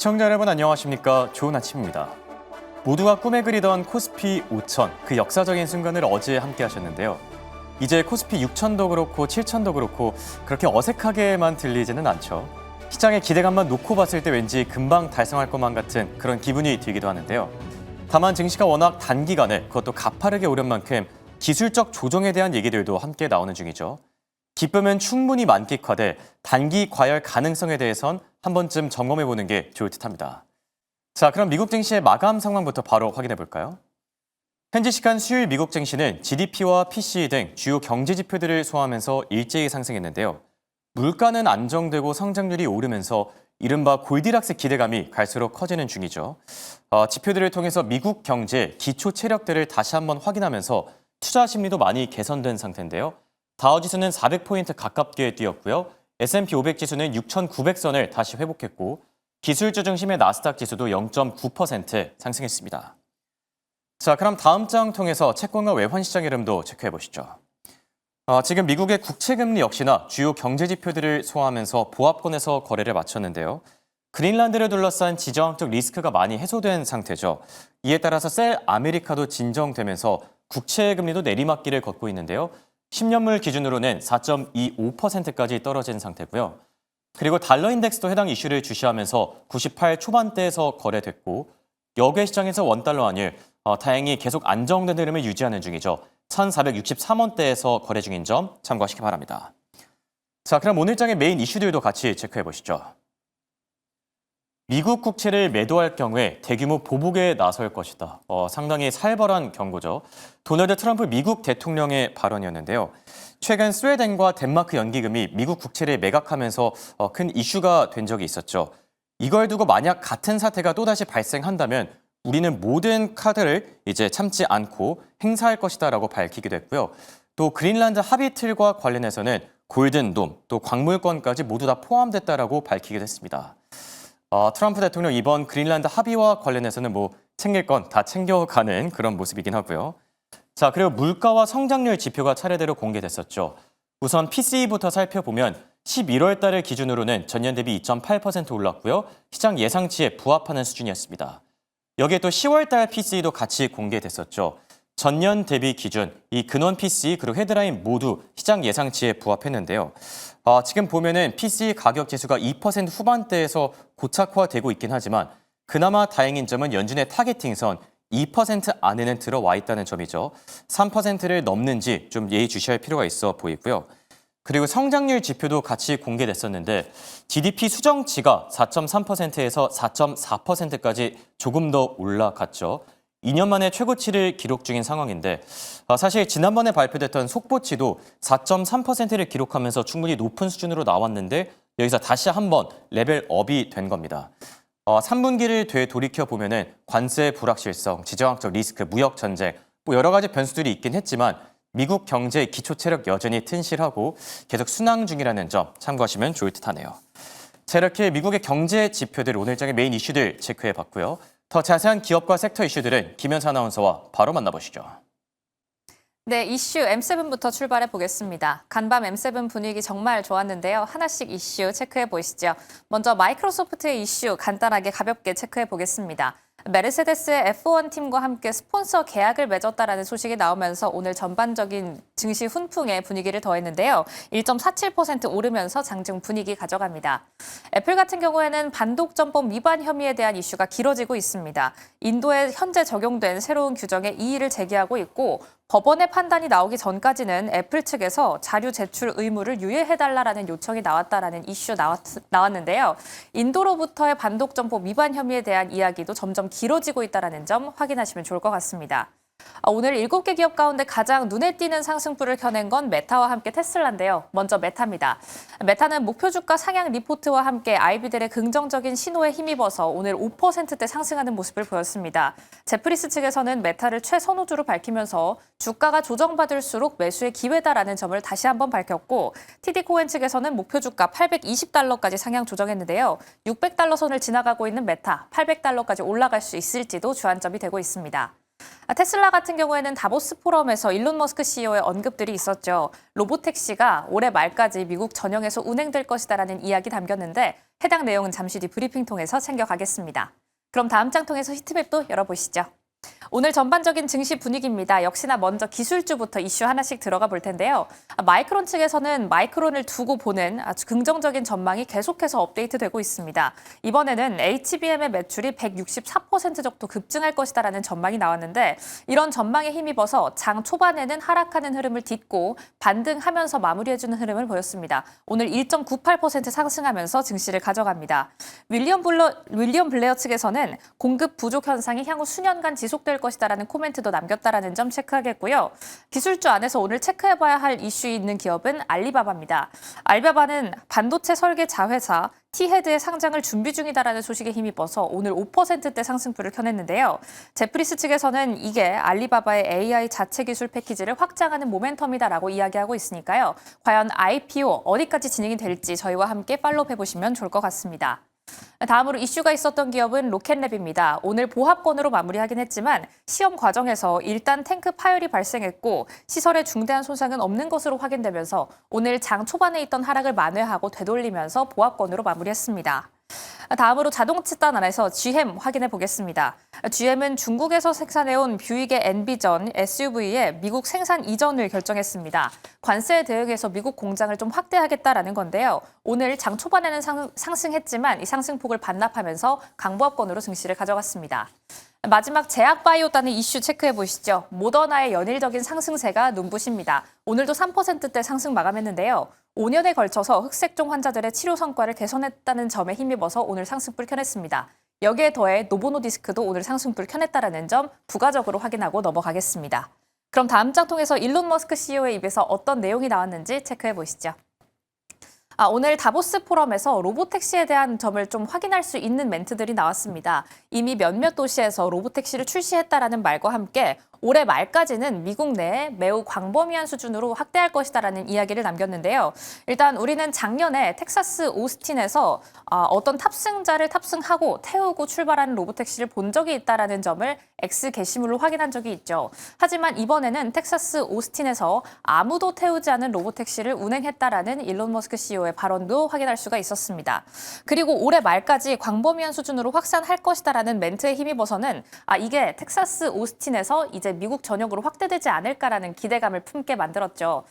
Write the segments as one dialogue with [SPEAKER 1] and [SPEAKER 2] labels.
[SPEAKER 1] 시청자 여러분 안녕하십니까? 좋은 아침입니다. 모두가 꿈에 그리던 코스피 5천, 그 역사적인 순간을 어제 함께 하셨는데요. 이제 코스피 6천도 그렇고 7천도 그렇고 그렇게 어색하게만 들리지는 않죠. 시장의 기대감만 놓고 봤을 때 왠지 금방 달성할 것만 같은 그런 기분이 들기도 하는데요. 다만 증시가 워낙 단기간에 그것도 가파르게 오른 만큼 기술적 조정에 대한 얘기들도 함께 나오는 중이죠. 기쁨은 충분히 만끽하되 단기 과열 가능성에 대해선 한 번쯤 점검해보는 게 좋을 듯합니다. 자, 그럼 미국 증시의 마감 상황부터 바로 확인해 볼까요? 현지 시간 수요일 미국 증시는 GDP와 PCE 등 주요 경제 지표들을 소화하면서 일제히 상승했는데요. 물가는 안정되고 성장률이 오르면서 이른바 골디락스 기대감이 갈수록 커지는 중이죠. 지표들을 통해서 미국 경제 기초 체력들을 다시 한번 확인하면서 투자 심리도 많이 개선된 상태인데요. 다우지수는 400포인트 가깝게 뛰었고요. S&P 500 지수는 6,900선을 다시 회복했고 기술주 중심의 나스닥 지수도 0.9% 상승했습니다. 자, 그럼 다음 장 통해서 채권과 외환 시장 흐름도 체크해 보시죠. 지금 미국의 국채금리 역시나 주요 경제 지표들을 소화하면서 보합권에서 거래를 마쳤는데요. 그린란드를 둘러싼 지정학적 리스크가 많이 해소된 상태죠. 이에 따라서 셀 아메리카도 진정되면서 국채금리도 내리막길을 걷고 있는데요. 10년물 기준으로는 4.25%까지 떨어진 상태고요. 그리고 달러 인덱스도 해당 이슈를 주시하면서 98 초반대에서 거래됐고 역외 시장에서 원달러 환율 다행히 계속 안정된 흐름을 유지하는 중이죠. 1,463원대에서 거래 중인 점 참고하시기 바랍니다. 자, 그럼 오늘 장의 메인 이슈들도 같이 체크해 보시죠. 미국 국채를 매도할 경우에 대규모 보복에 나설 것이다. 상당히 살벌한 경고죠. 도널드 트럼프 미국 대통령의 발언이었는데요. 최근 스웨덴과 덴마크 연기금이 미국 국채를 매각하면서 큰 이슈가 된 적이 있었죠. 이걸 두고 만약 같은 사태가 또다시 발생한다면 우리는 모든 카드를 이제 참지 않고 행사할 것이다라고 밝히기도 했고요. 또 그린란드 합의 틀과 관련해서는 골든돔, 또 광물권까지 모두 다 포함됐다라고 밝히기도 했습니다. 트럼프 대통령 이번 그린란드 합의와 관련해서는 챙길 건 다 챙겨가는 그런 모습이긴 하고요. 자, 그리고 물가와 성장률 지표가 차례대로 공개됐었죠. 우선 PCE부터 살펴보면 11월 달을 기준으로는 전년 대비 2.8% 올랐고요. 시장 예상치에 부합하는 수준이었습니다. 여기에 또 10월 달 PCE도 같이 공개됐었죠. 전년 대비 기준, 이 근원 PCE 그리고 헤드라인 모두 시장 예상치에 부합했는데요. 지금 보면은 PCE 가격 지수가 2% 후반대에서 고착화되고 있긴 하지만 그나마 다행인 점은 연준의 타겟팅선 2% 안에는 들어와 있다는 점이죠. 3%를 넘는지 좀 예의주시할 필요가 있어 보이고요. 그리고 성장률 지표도 같이 공개됐었는데 GDP 수정치가 4.3%에서 4.4%까지 조금 더 올라갔죠. 2년 만에 최고치를 기록 중인 상황인데 사실 지난번에 발표됐던 속보치도 4.3%를 기록하면서 충분히 높은 수준으로 나왔는데 여기서 다시 한번 레벨업이 된 겁니다. 3분기를 되돌이켜보면은 관세 불확실성, 지정학적 리스크, 무역 전쟁 여러 가지 변수들이 있긴 했지만 미국 경제의 기초 체력 여전히 튼실하고 계속 순항 중이라는 점 참고하시면 좋을 듯하네요. 자, 이렇게 미국의 경제 지표들 오늘장의 메인 이슈들 체크해봤고요. 더 자세한 기업과 섹터 이슈들은 김현수 아나운서와 바로 만나보시죠.
[SPEAKER 2] 네, 이슈 M7부터 출발해 보겠습니다. 간밤 M7 분위기 정말 좋았는데요. 하나씩 이슈 체크해 보시죠. 먼저 마이크로소프트의 이슈 간단하게 가볍게 체크해 보겠습니다. 메르세데스의 F1 팀과 함께 스폰서 계약을 맺었다라는 소식이 나오면서 오늘 전반적인 증시 훈풍에 분위기를 더했는데요. 1.47% 오르면서 장중 분위기 가져갑니다. 애플 같은 경우에는 반독점법 위반 혐의에 대한 이슈가 길어지고 있습니다. 인도에 현재 적용된 새로운 규정에 이의를 제기하고 있고 법원의 판단이 나오기 전까지는 애플 측에서 자료 제출 의무를 유예해달라는 요청이 나왔다라는 이슈 나왔는데요. 인도로부터의 반독점법 위반 혐의에 대한 이야기도 점점 길어지고 있다는 점 확인하시면 좋을 것 같습니다. 오늘 7개 기업 가운데 가장 눈에 띄는 상승불을 켜낸 건 메타와 함께 테슬라인데요. 먼저 메타입니다. 메타는 목표 주가 상향 리포트와 함께 IB들의 긍정적인 신호에 힘입어서 오늘 5%대 상승하는 모습을 보였습니다. 제프리스 측에서는 메타를 최선호주로 밝히면서 주가가 조정받을수록 매수의 기회다라는 점을 다시 한번 밝혔고 TD 코엔 측에서는 목표 주가 820달러까지 상향 조정했는데요. 600달러 선을 지나가고 있는 메타, 800달러까지 올라갈 수 있을지도 주안점이 되고 있습니다. 테슬라 같은 경우에는 다보스 포럼에서 일론 머스크 CEO의 언급들이 있었죠. 로보택시가 올해 말까지 미국 전역에서 운행될 것이다라는 이야기 담겼는데 해당 내용은 잠시 뒤 브리핑 통해서 챙겨가겠습니다. 그럼 다음 장 통해서 히트맵도 열어보시죠. 오늘 전반적인 증시 분위기입니다. 역시나 먼저 기술주부터 이슈 하나씩 들어가 볼 텐데요. 마이크론 측에서는 마이크론을 두고 보는 아주 긍정적인 전망이 계속해서 업데이트되고 있습니다. 이번에는 HBM의 매출이 164% 정도 급증할 것이다라는 전망이 나왔는데 이런 전망에 힘입어서 장 초반에는 하락하는 흐름을 딛고 반등하면서 마무리해주는 흐름을 보였습니다. 오늘 1.98% 상승하면서 증시를 가져갑니다. 윌리엄 블레어 측에서는 공급 부족 현상이 향후 수년간 지속될 것이다라는 코멘트도 남겼다라는 점 체크하겠고요. 기술주 안에서 오늘 체크해봐야 할 이슈 있는 기업은 알리바바입니다. 알리바바는 반도체 설계 자회사 티헤드의 상장을 준비 중이다라는 소식에 힘입어서 오늘 5%대 상승폭을 켜냈는데요. 제프리스 측에서는 이게 알리바바의 AI 자체 기술 패키지를 확장하는 모멘텀이다라고 이야기하고 있으니까요. 과연 IPO 어디까지 진행이 될지 저희와 함께 팔로우 해보시면 좋을 것 같습니다. 다음으로 이슈가 있었던 기업은 로켓랩입니다. 오늘 보합권으로 마무리하긴 했지만 시험 과정에서 일단 탱크 파열이 발생했고 시설에 중대한 손상은 없는 것으로 확인되면서 오늘 장 초반에 있던 하락을 만회하고 되돌리면서 보합권으로 마무리했습니다. 다음으로 자동차단 안에서 GM 확인해 보겠습니다. GM은 중국에서 생산해온 뷰익의 엔비전 SUV의 미국 생산 이전을 결정했습니다. 관세에 대응해서 미국 공장을 좀 확대하겠다라는 건데요. 오늘 장 초반에는 상승했지만 이 상승폭을 반납하면서 강보합권으로 증시를 가져갔습니다. 마지막 제약바이오단의 이슈 체크해 보시죠. 모더나의 연일적인 상승세가 눈부십니다. 오늘도 3%대 상승 마감했는데요. 5년에 걸쳐서 흑색종 환자들의 치료 성과를 개선했다는 점에 힘입어서 오늘 상승불 켜냈습니다. 여기에 더해 노보노디스크도 오늘 상승불 켜냈다는 점 부가적으로 확인하고 넘어가겠습니다. 그럼 다음 장 통해서 일론 머스크 CEO의 입에서 어떤 내용이 나왔는지 체크해 보시죠. 오늘 다보스 포럼에서 로보택시에 대한 점을 좀 확인할 수 있는 멘트들이 나왔습니다. 이미 몇몇 도시에서 로보택시를 출시했다라는 말과 함께 올해 말까지는 미국 내에 매우 광범위한 수준으로 확대할 것이다라는 이야기를 남겼는데요. 일단 우리는 작년에 텍사스 오스틴에서 어떤 탑승자를 탑승하고 태우고 출발하는 로보택시를 본 적이 있다라는 점을 X 게시물로 확인한 적이 있죠. 하지만 이번에는 텍사스 오스틴에서 아무도 태우지 않은 로보택시를 운행했다라는 일론 머스크 CEO의 발언도 확인할 수가 있었습니다. 그리고 올해 말까지 광범위한 수준으로 확산할 것이다라는 멘트에 힘입어서는 이게 텍사스 오스틴에서 이제 미국 전역으로 확대되지 않을까라는 기대감을 품게 만들었죠.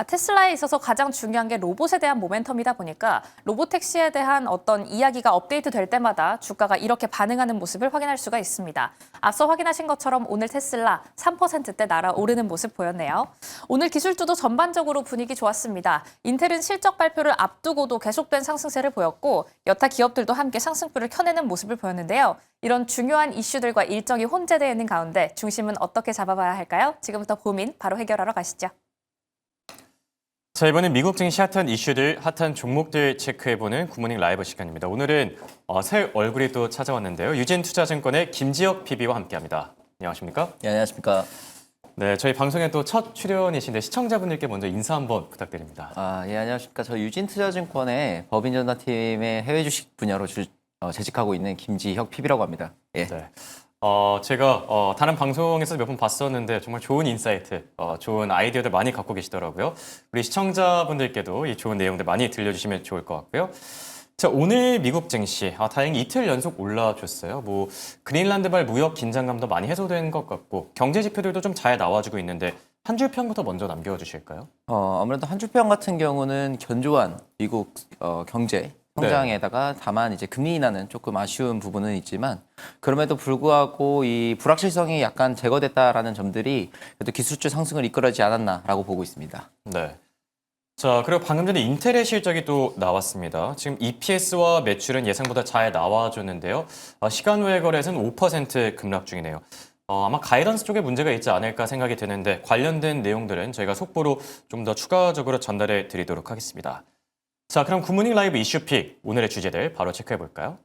[SPEAKER 2] 테슬라에 있어서 가장 중요한 게 로봇에 대한 모멘텀이다 보니까 로보택시에 대한 어떤 이야기가 업데이트 될 때마다 주가가 이렇게 반응하는 모습을 확인할 수가 있습니다. 앞서 확인하신 것처럼 오늘 테슬라 3%대 날아오르는 모습 보였네요. 오늘 기술주도 전반적으로 분위기 좋았습니다. 인텔은 실적 발표를 앞두고도 계속된 상승세를 보였고 여타 기업들도 함께 상승폭을 켜내는 모습을 보였는데요. 이런 중요한 이슈들과 일정이 혼재되어 있는 가운데 중심은 어떻게 잡아봐야 할까요? 지금부터 고민 바로 해결하러 가시죠.
[SPEAKER 1] 자, 이번엔 미국 증시 핫한 이슈들, 핫한 종목들 체크해보는 굿모닝 라이브 시간입니다. 오늘은 새 얼굴이 또 찾아왔는데요. 유진투자증권의 김지혁 PB와 함께합니다. 안녕하십니까?
[SPEAKER 3] 네, 안녕하십니까?
[SPEAKER 1] 네, 저희 방송에 또 첫 출연이신데 시청자분들께 먼저 인사 한번 부탁드립니다.
[SPEAKER 3] 예, 안녕하십니까? 저 유진투자증권의 법인전담팀의 해외 주식 분야로 재직하고 있는 김지혁 PB라고 합니다. 예.
[SPEAKER 1] 네. 제가 다른 방송에서 몇 번 봤었는데 정말 좋은 인사이트, 좋은 아이디어들 많이 갖고 계시더라고요. 우리 시청자분들께도 이 좋은 내용들 많이 들려주시면 좋을 것 같고요. 자, 오늘 미국 증시, 다행히 이틀 연속 올라줬어요. 그린란드발 무역 긴장감도 많이 해소된 것 같고 경제 지표들도 좀 잘 나와주고 있는데 한 줄 평부터 먼저 남겨주실까요?
[SPEAKER 3] 아무래도 한 줄 평 같은 경우는 견조한 미국 경제 성장에다가 다만 이제 금리 인하는 조금 아쉬운 부분은 있지만 그럼에도 불구하고 이 불확실성이 약간 제거됐다라는 점들이 그래도 기술주 상승을 이끌어지 않았나라고 보고 있습니다.
[SPEAKER 1] 네. 자, 그리고 방금 전에 인텔의 실적이 또 나왔습니다. 지금 EPS와 매출은 예상보다 잘 나와줬는데요. 시간 외 거래에서는 5% 급락 중이네요. 아마 가이던스 쪽에 문제가 있지 않을까 생각이 드는데 관련된 내용들은 저희가 속보로 좀 더 추가적으로 전달해 드리도록 하겠습니다. 자, 그럼 굿모닝 라이브 이슈픽 오늘의 주제들 바로 체크해 볼까요?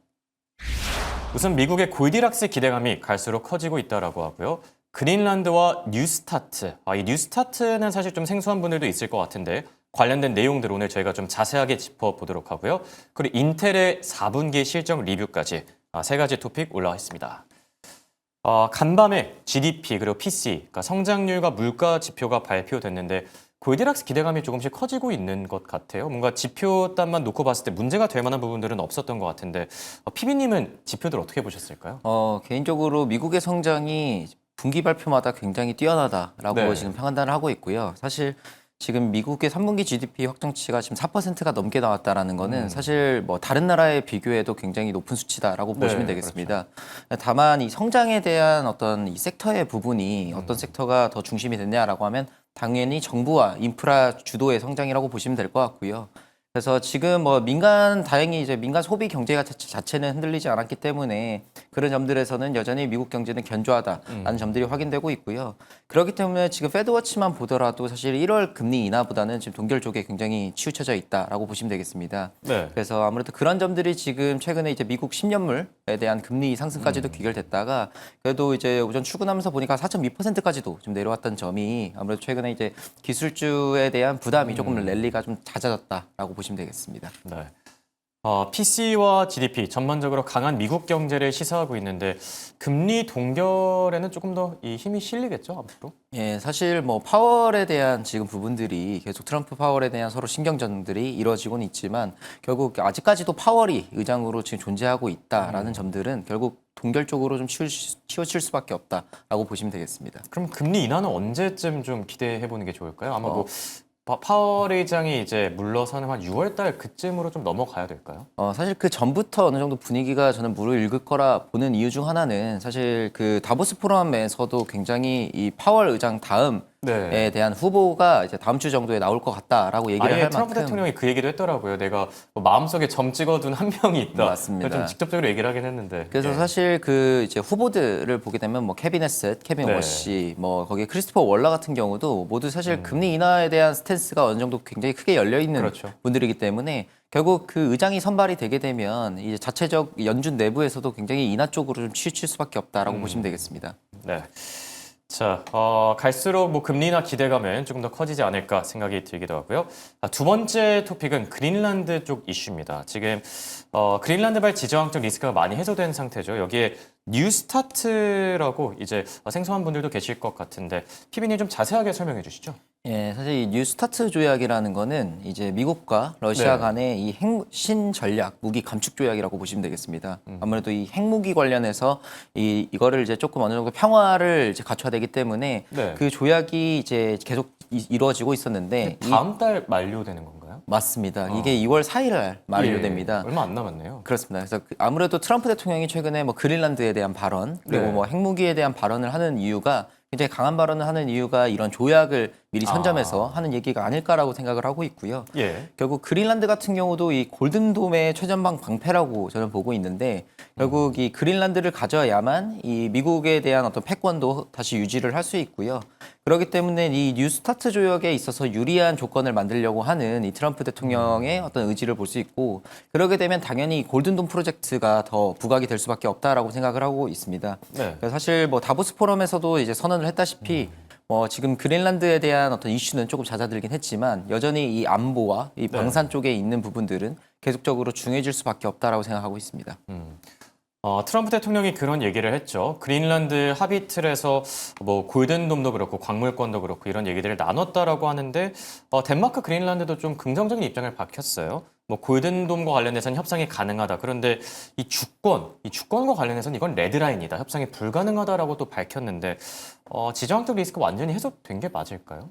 [SPEAKER 1] 우선 미국의 골디락스 기대감이 갈수록 커지고 있다라고 하고요. 그린란드와 뉴스타트. 이 뉴스타트는 사실 좀 생소한 분들도 있을 것 같은데 관련된 내용들 오늘 저희가 좀 자세하게 짚어보도록 하고요. 그리고 인텔의 4분기 실적 리뷰까지 세 가지 토픽 올라와 있습니다. 간밤에 GDP 그리고 PC, 그러니까 성장률과 물가 지표가 발표됐는데 골디락스 기대감이 조금씩 커지고 있는 것 같아요. 뭔가 지표단만 놓고 봤을 때 문제가 될 만한 부분들은 없었던 것 같은데 피비님은 지표들 어떻게 보셨을까요?
[SPEAKER 3] 개인적으로 미국의 성장이 분기 발표마다 굉장히 뛰어나다라고
[SPEAKER 1] 네.
[SPEAKER 3] 지금 평단을 하고 있고요. 사실 지금 미국의 3분기 GDP 확정치가 지금 4%가 넘게 나왔다라는 거는 사실 뭐 다른 나라에 비교해도 굉장히 높은 수치다라고
[SPEAKER 1] 네,
[SPEAKER 3] 보시면 되겠습니다. 다만 이 성장에 대한 어떤 이 섹터의 부분이 어떤 sek터가 더 중심이 됐냐라고 하면 당연히 정부와 인프라 주도의 성장이라고 보시면 될 것 같고요. 그래서 지금 뭐 다행히 이제 민간 소비 경제가 자체는 흔들리지 않았기 때문에 그런 점들에서는 여전히 미국 경제는 견조하다라는 점들이 확인되고 있고요. 그렇기 때문에 지금 페드워치만 보더라도 사실 1월 금리 인하보다는 지금 동결 쪽에 굉장히 치우쳐져 있다라고 보시면 되겠습니다.
[SPEAKER 1] 네.
[SPEAKER 3] 그래서 아무래도 그런 점들이 지금 최근에 이제 미국 10년물에 대한 금리 상승까지도 귀결됐다가 그래도 이제 오전 출근하면서 보니까 4.2%까지도 좀 내려왔던 점이 아무래도 최근에 이제 기술주에 대한 부담이 조금 랠리가 좀 잦아졌다라고 보시면 되겠습니다.
[SPEAKER 1] 네. PC와 GDP 전반적으로 강한 미국 경제를 시사하고 있는데 금리 동결에는 조금 더 이 힘이 실리겠죠, 앞으로?
[SPEAKER 3] 예, 사실 뭐 파월에 대한 지금 부분들이 계속 트럼프 파월에 대한 서로 신경전들이 이루어지고는 있지만 결국 아직까지도 파월이 의장으로 지금 존재하고 있다라는 점들은 결국 동결 쪽으로 좀 치우칠 수밖에 없다라고 보시면 되겠습니다.
[SPEAKER 1] 그럼 금리 인하는 언제쯤 좀 기대해 보는 게 좋을까요? 아마 뭐 파월 의장이 이제 물러서는 한 6월 달 그쯤으로 좀 넘어가야 될까요?
[SPEAKER 3] 사실 그 전부터 어느 정도 분위기가 저는 무르익을 거라 보는 이유 중 하나는 사실 그 다보스 포럼에서도 굉장히 이 파월 의장 다음에
[SPEAKER 1] 네.
[SPEAKER 3] 대한 후보가 이제 다음 주 정도에 나올 것 같다라고 얘기를
[SPEAKER 1] 아예
[SPEAKER 3] 할
[SPEAKER 1] 트럼프
[SPEAKER 3] 만큼
[SPEAKER 1] 대통령이 그 얘기도 했더라고요. 내가 뭐 마음속에 점 찍어둔 한 명이 있다.
[SPEAKER 3] 맞습니다.
[SPEAKER 1] 좀 직접적으로 얘기를 하긴 했는데.
[SPEAKER 3] 그래서
[SPEAKER 1] 예.
[SPEAKER 3] 사실 그 이제 후보들을 보게 되면 뭐 케빈 에셋, 케빈
[SPEAKER 1] 네.
[SPEAKER 3] 워시, 뭐 거기에 크리스토퍼 월러 같은 경우도 모두 사실 금리 인하에 대한 스탠스가 어느 정도 굉장히 크게 열려 있는
[SPEAKER 1] 그렇죠.
[SPEAKER 3] 분들이기 때문에 결국 그 의장이 선발이 되게 되면 이제 자체적 연준 내부에서도 굉장히 인하 쪽으로 좀 치우칠 수밖에 없다라고 보시면 되겠습니다.
[SPEAKER 1] 네. 자, 갈수록 뭐 금리 인하 기대감은 조금 더 커지지 않을까 생각이 들기도 하고요. 두 번째 토픽은 그린란드 쪽 이슈입니다. 지금 그린란드발 지정학적 리스크가 많이 해소된 상태죠. 여기에 뉴스타트라고 이제 생소한 분들도 계실 것 같은데 피비님 좀 자세하게 설명해 주시죠.
[SPEAKER 3] 예, 사실 이 뉴스타트 조약이라는 거는 이제 미국과 러시아
[SPEAKER 1] 네.
[SPEAKER 3] 간의 이 신전략 무기 감축 조약이라고 보시면 되겠습니다. 아무래도 이 핵무기 관련해서 이거를 이제 조금 어느 정도 평화를 이제 갖춰야 되기 때문에
[SPEAKER 1] 네.
[SPEAKER 3] 그 조약이 이제 계속 이루어지고 있었는데
[SPEAKER 1] 다음 달 만료되는 건가요?
[SPEAKER 3] 맞습니다. 이게 2월 4일 날 만료됩니다.
[SPEAKER 1] 예, 얼마 안 남았네요.
[SPEAKER 3] 그렇습니다. 그래서 아무래도 트럼프 대통령이 최근에 뭐 그린란드에 대한 발언 그리고
[SPEAKER 1] 네.
[SPEAKER 3] 뭐 핵무기에 대한 발언을 하는 이유가 굉장히 강한 발언을 하는 이유가 이런 조약을 미리 선점해서 하는 얘기가 아닐까라고 생각을 하고 있고요.
[SPEAKER 1] 예.
[SPEAKER 3] 결국 그린란드 같은 경우도 이 골든돔의 최전방 방패라고 저는 보고 있는데 결국 이 그린란드를 가져야만 이 미국에 대한 어떤 패권도 다시 유지를 할 수 있고요. 그렇기 때문에 이 뉴스타트 조약에 있어서 유리한 조건을 만들려고 하는 이 트럼프 대통령의 어떤 의지를 볼 수 있고 그러게 되면 당연히 골든돔 프로젝트가 더 부각이 될 수밖에 없다라고 생각을 하고 있습니다.
[SPEAKER 1] 네.
[SPEAKER 3] 그래서 사실 뭐 다보스 포럼에서도 이제 선언을 했다시피 뭐 지금 그린란드에 대한 어떤 이슈는 조금 잦아들긴 했지만 여전히 이 안보와 이 방산 쪽에 있는 부분들은 계속적으로 중요해질 수밖에 없다라고 생각하고 있습니다.
[SPEAKER 1] 트럼프 대통령이 그런 얘기를 했죠. 그린란드 합의 틀에서 뭐 골든돔도 그렇고 광물권도 그렇고 이런 얘기들을 나눴다라고 하는데 덴마크 그린란드도 좀 긍정적인 입장을 밝혔어요. 뭐 골든돔과 관련해서는 협상이 가능하다. 그런데 이 주권과 관련해서는 이건 레드라인이다. 협상이 불가능하다라고 또 밝혔는데 지정학적 리스크 완전히 해소된 게 맞을까요?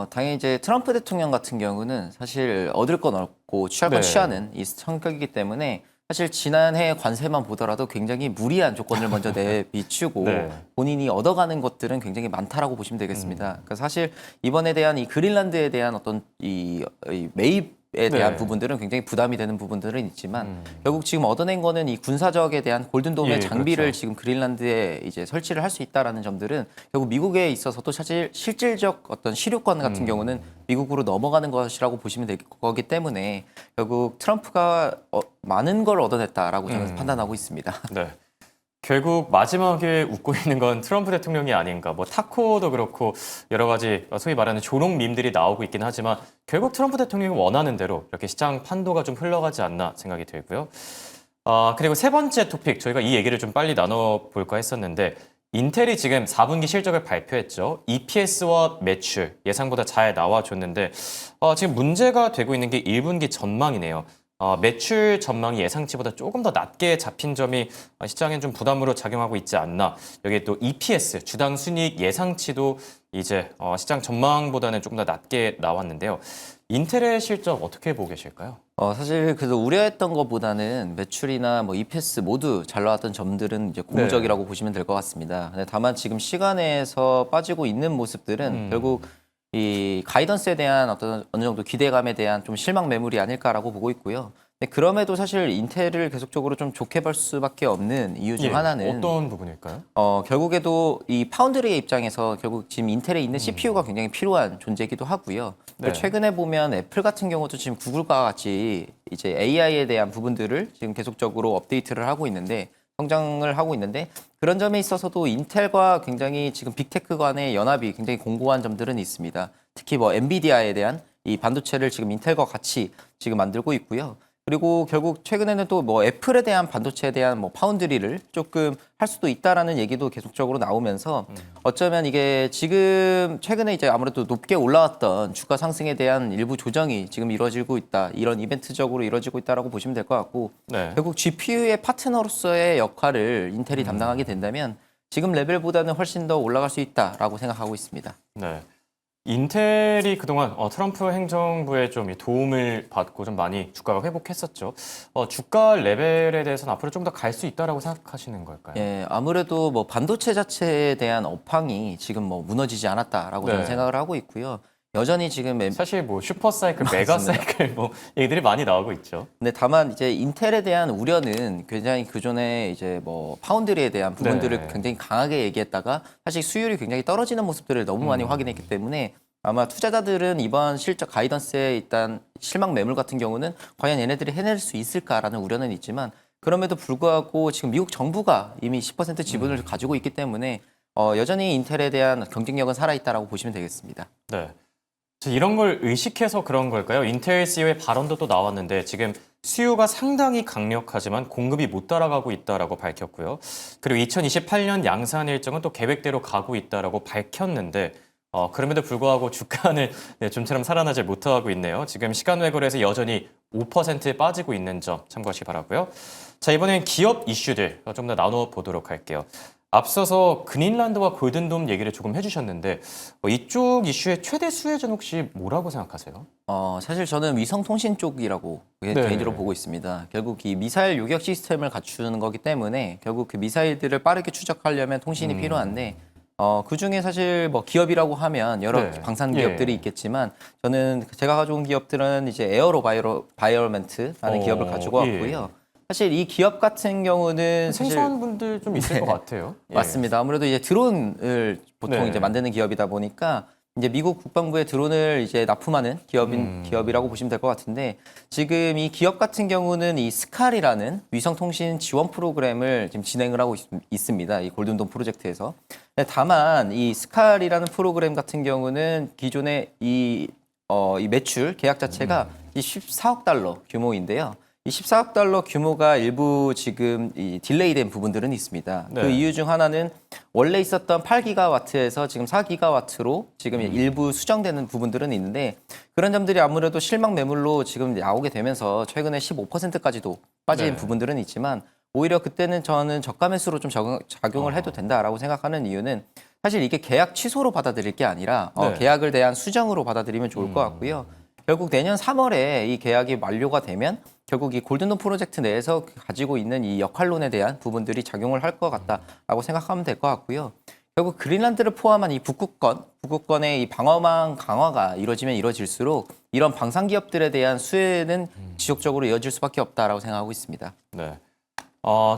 [SPEAKER 3] 당연히 이제 트럼프 대통령 같은 경우는 사실 얻을 건 얻고 취할 건
[SPEAKER 1] 네.
[SPEAKER 3] 취하는 이 성격이기 때문에 사실 지난해 관세만 보더라도 굉장히 무리한 조건을 먼저 내비추고
[SPEAKER 1] 네.
[SPEAKER 3] 본인이 얻어가는 것들은 굉장히 많다라고 보시면 되겠습니다. 그러니까 사실 이번에 대한 이 그린란드에 대한 어떤 이 매입에 대한
[SPEAKER 1] 네.
[SPEAKER 3] 부분들은 굉장히 부담이 되는 부분들은 있지만 결국 지금 얻어낸 거는 이 군사적에 대한 골든돔의
[SPEAKER 1] 예,
[SPEAKER 3] 장비를
[SPEAKER 1] 그렇죠.
[SPEAKER 3] 지금 그린란드에 이제 설치를 할 수 있다라는 점들은 결국 미국에 있어서도 사실 실질적 어떤 실효권 같은 경우는 미국으로 넘어가는 것이라고 보시면 될 거기 때문에 결국 트럼프가 많은 걸 얻어냈다라고 저는 판단하고 있습니다.
[SPEAKER 1] 네. 결국 마지막에 웃고 있는 건 트럼프 대통령이 아닌가. 뭐 타코도 그렇고 여러 가지 소위 말하는 조롱 밈들이 나오고 있긴 하지만 결국 트럼프 대통령이 원하는 대로 이렇게 시장 판도가 좀 흘러가지 않나 생각이 들고요. 그리고 세 번째 토픽 저희가 이 얘기를 좀 빨리 나눠볼까 했었는데 인텔이 지금 4분기 실적을 발표했죠. EPS와 매출 예상보다 잘 나와줬는데 지금 문제가 되고 있는 게 1분기 전망이네요. 매출 전망이 예상치보다 조금 더 낮게 잡힌 점이 시장엔 좀 부담으로 작용하고 있지 않나. 여기에 또 EPS, 주당 순이익 예상치도 이제 시장 전망보다는 조금 더 낮게 나왔는데요. 인텔의 실적 어떻게 보고 계실까요?
[SPEAKER 3] 사실 그래도 우려했던 것보다는 매출이나 뭐 EPS 모두 잘 나왔던 점들은 이제 고무적이라고 보시면 될 것 같습니다. 근데 다만 지금 시간에서 빠지고 있는 모습들은 결국 이 가이던스에 대한 어떤 어느 정도 기대감에 대한 좀 실망 매물이 아닐까라고 보고 있고요. 근데 그럼에도 사실 인텔을 계속적으로 좀 좋게 볼 수밖에 없는 이유 중 하나는
[SPEAKER 1] 어떤 부분일까요?
[SPEAKER 3] 결국에도 이 파운드리의 입장에서 결국 지금 인텔에 있는 CPU가 굉장히 필요한 존재이기도 하고요.
[SPEAKER 1] 네.
[SPEAKER 3] 최근에 보면 애플 같은 경우도 지금 구글과 같이 이제 AI에 대한 부분들을 지금 계속적으로 업데이트를 하고 있는데 성장을 하고 있는데 그런 점에 있어서도 인텔과 굉장히 지금 빅테크 간의 연합이 굉장히 공고한 점들은 있습니다. 특히 뭐 엔비디아에 대한 이 반도체를 지금 인텔과 같이 지금 만들고 있고요. 그리고 결국 최근에는 또 뭐 애플에 대한 반도체에 대한 뭐 파운드리를 조금 할 수도 있다라는 얘기도 계속적으로 나오면서 어쩌면 이게 지금 최근에 이제 아무래도 높게 올라왔던 주가 상승에 대한 일부 조정이 지금 이루어지고 있다. 이런 이벤트적으로 이루어지고 있다라고 보시면 될 것 같고
[SPEAKER 1] 네.
[SPEAKER 3] 결국 GPU의 파트너로서의 역할을 인텔이 담당하게 된다면 지금 레벨보다는 훨씬 더 올라갈 수 있다라고 생각하고 있습니다.
[SPEAKER 1] 네. 인텔이 그동안 트럼프 행정부의 좀 도움을 받고 좀 많이 주가가 회복했었죠. 주가 레벨에 대해서는 앞으로 좀 더 갈 수 있다라고 생각하시는 걸까요?
[SPEAKER 3] 예, 아무래도 뭐 반도체 자체에 대한 업황이 지금 뭐 무너지지 않았다라고 저는
[SPEAKER 1] 네.
[SPEAKER 3] 생각을 하고 있고요. 여전히 지금
[SPEAKER 1] 사실 뭐 슈퍼 사이클, 메가 사이클 뭐 얘기들이 많이 나오고 있죠.
[SPEAKER 3] 근데 다만 이제 인텔에 대한 우려는 굉장히 그전에 이제 뭐 파운드리에 대한 부분들을
[SPEAKER 1] 네.
[SPEAKER 3] 굉장히 강하게 얘기했다가 사실 수율이 굉장히 떨어지는 모습들을 너무 많이 확인했기 때문에 아마 투자자들은 이번 실적 가이던스에 일단 실망 매물 같은 경우는 과연 얘네들이 해낼 수 있을까라는 우려는 있지만 그럼에도 불구하고 지금 미국 정부가 이미 10% 지분을 가지고 있기 때문에 여전히 인텔에 대한 경쟁력은 살아있다라고 보시면 되겠습니다.
[SPEAKER 1] 네. 이런 걸 의식해서 그런 걸까요? 인텔 CEO의 발언도 또 나왔는데 지금 수요가 상당히 강력하지만 공급이 못 따라가고 있다라고 밝혔고요. 그리고 2028년 양산 일정은 또 계획대로 가고 있다라고 밝혔는데 그럼에도 불구하고 주가는 좀처럼 살아나질 못하고 있네요. 지금 시간 왜곡에서 여전히 5% 빠지고 있는 점 참고하시기 바라고요. 자, 이번엔 기업 이슈들 좀 더 나눠보도록 할게요. 앞서서 그린란드와 골든돔 얘기를 조금 해주셨는데 이쪽 이슈의 최대 수혜자는 혹시 뭐라고 생각하세요?
[SPEAKER 3] 사실 저는 위성통신 쪽이라고
[SPEAKER 1] 네.
[SPEAKER 3] 개인적으로 보고 있습니다. 결국 이 미사일 요격 시스템을 갖추는 거기 때문에 결국 그 미사일들을 빠르게 추적하려면 통신이 필요한데 그 중에 사실 뭐 기업이라고 하면 여러
[SPEAKER 1] 네.
[SPEAKER 3] 방산 기업들이
[SPEAKER 1] 예.
[SPEAKER 3] 있겠지만 저는 제가 가져온 기업들은 이제 에어로 바이어먼트라는 기업을 가지고 왔고요. 사실 이 기업 같은 경우는 사실
[SPEAKER 1] 생소한 분들 좀 있을 것 같아요. 예.
[SPEAKER 3] 맞습니다. 아무래도 이제 드론을 보통
[SPEAKER 1] 네.
[SPEAKER 3] 이제 만드는 기업이다 보니까 이제 미국 국방부의 드론을 이제 납품하는 기업이라고 보시면 될 것 같은데 지금 이 기업 같은 경우는 이 스칼이라는 위성통신 지원 프로그램을 지금 진행을 하고 있습니다. 이 골든돔 프로젝트에서. 다만 이 스칼이라는 프로그램 같은 경우는 기존의 이 매출 계약 자체가 이 14억 달러 규모인데요. 이 14억 달러 규모가 일부 지금 이 딜레이된 부분들은 있습니다.
[SPEAKER 1] 네.
[SPEAKER 3] 그 이유 중 하나는 원래 있었던 8기가와트에서 지금 4기가와트로 지금 일부 수정되는 부분들은 있는데 그런 점들이 아무래도 실망 매물로 지금 나오게 되면서 최근에 15%까지도 빠진
[SPEAKER 1] 네.
[SPEAKER 3] 부분들은 있지만 오히려 그때는 저는 저가 매수로 좀 작용을 해도 된다라고 생각하는 이유는 사실 이게 계약 취소로 받아들일 게 아니라
[SPEAKER 1] 네.
[SPEAKER 3] 계약을 대한 수정으로 받아들이면 좋을 것 같고요. 결국 내년 3월에 이 계약이 만료가 되면 결국 이 골든돔 프로젝트 내에서 가지고 있는 이 역할론에 대한 부분들이 작용을 할 것 같다라고 생각하면 될 것 같고요. 결국 그린란드를 포함한 이 북극권의 이 방어망 강화가 이루어지면 이루어질수록 이런 방산 기업들에 대한 수혜는 지속적으로 이어질 수밖에 없다라고 생각하고 있습니다.
[SPEAKER 1] 네.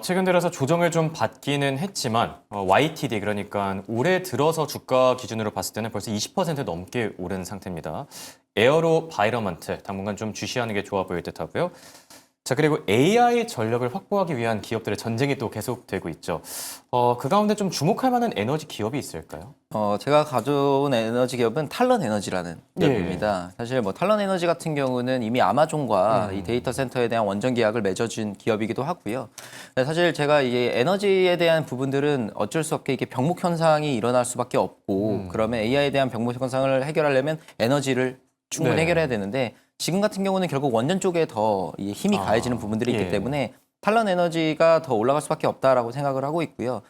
[SPEAKER 1] 최근 들어서 조정을 좀 받기는 했지만 YTD 그러니까 올해 들어서 주가 기준으로 봤을 때는 벌써 20% 넘게 오른 상태입니다. 에어로 바이러먼트 당분간 좀 주시하는 게 좋아 보일 듯하고요. 자, 그리고 AI 전력을 확보하기 위한 기업들의 전쟁이 또 계속되고 있죠. 그 가운데 좀 주목할 만한 에너지 기업이 있을까요?
[SPEAKER 3] 제가 가져온 에너지 기업은 탈런 에너지라는 기업입니다. 사실 뭐 탈런 에너지 같은 경우는 이미 아마존과 이 데이터 센터에 대한 원전 계약을 맺어준 기업이기도 하고요. 근데 사실 제가 이게 에너지에 대한 부분들은 어쩔 수 없게 이게 병목 현상이 일어날 수밖에 없고 그러면 AI에 대한 병목 현상을 해결하려면 에너지를 충분히
[SPEAKER 1] 네.
[SPEAKER 3] 해결해야 되는데 지금 같은 경우는 결국 원전 쪽에 더 이 힘이 가해지는 부분들이 있기
[SPEAKER 1] 예.
[SPEAKER 3] 때문에 탈런 에너지가 더 올라갈 수밖에 없다라고 생각을 하고 있고요.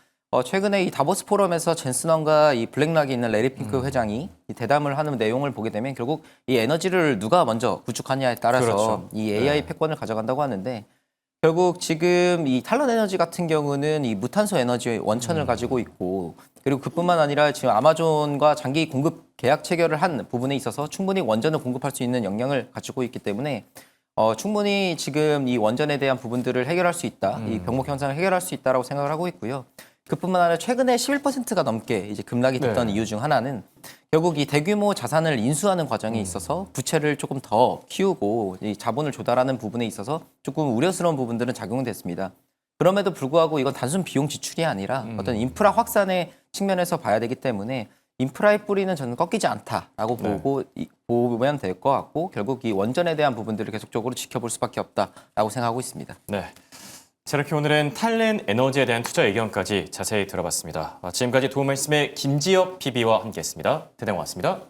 [SPEAKER 3] 최근에 이 다보스 포럼에서 젠슨원과 이 블랙락이 있는 레리 핑크 회장이 이 대담을 하는 내용을 보게 되면 결국 이 에너지를 누가 먼저 구축하냐에 따라서
[SPEAKER 1] 그렇죠.
[SPEAKER 3] 이 AI 패권을 가져간다고 하는데 결국 지금 이 탈런 에너지 같은 경우는 이 무탄소 에너지 원천을 가지고 있고 그리고 그뿐만 아니라 지금 아마존과 장기 공급 계약 체결을 한 부분에 있어서 충분히 원전을 공급할 수 있는 역량을 가지고 있기 때문에 충분히 지금 이 원전에 대한 부분들을 해결할 수 있다. 이 병목 현상을 해결할 수 있다라고 생각을 하고 있고요. 그뿐만 아니라 최근에 11%가 넘게 이제 급락이 됐던
[SPEAKER 1] 네.
[SPEAKER 3] 이유 중 하나는 결국 이 대규모 자산을 인수하는 과정에 있어서 부채를 조금 더 키우고 이 자본을 조달하는 부분에 있어서 조금 우려스러운 부분들은 작용됐습니다. 그럼에도 불구하고 이건 단순 비용 지출이 아니라 어떤 인프라 확산의 측면에서 봐야 되기 때문에 인프라의 뿌리는 저는 꺾이지 않다라고
[SPEAKER 1] 네.
[SPEAKER 3] 보면 될 것 같고 결국 이 원전에 대한 부분들을 계속적으로 지켜볼 수밖에 없다라고 생각하고 있습니다.
[SPEAKER 1] 네. 자, 이렇게 오늘은 탈렌 에너지에 대한 투자 의견까지 자세히 들어봤습니다. 지금까지 도움 말씀의 김지혁 PB와 함께했습니다. 대단히 고맙습니다.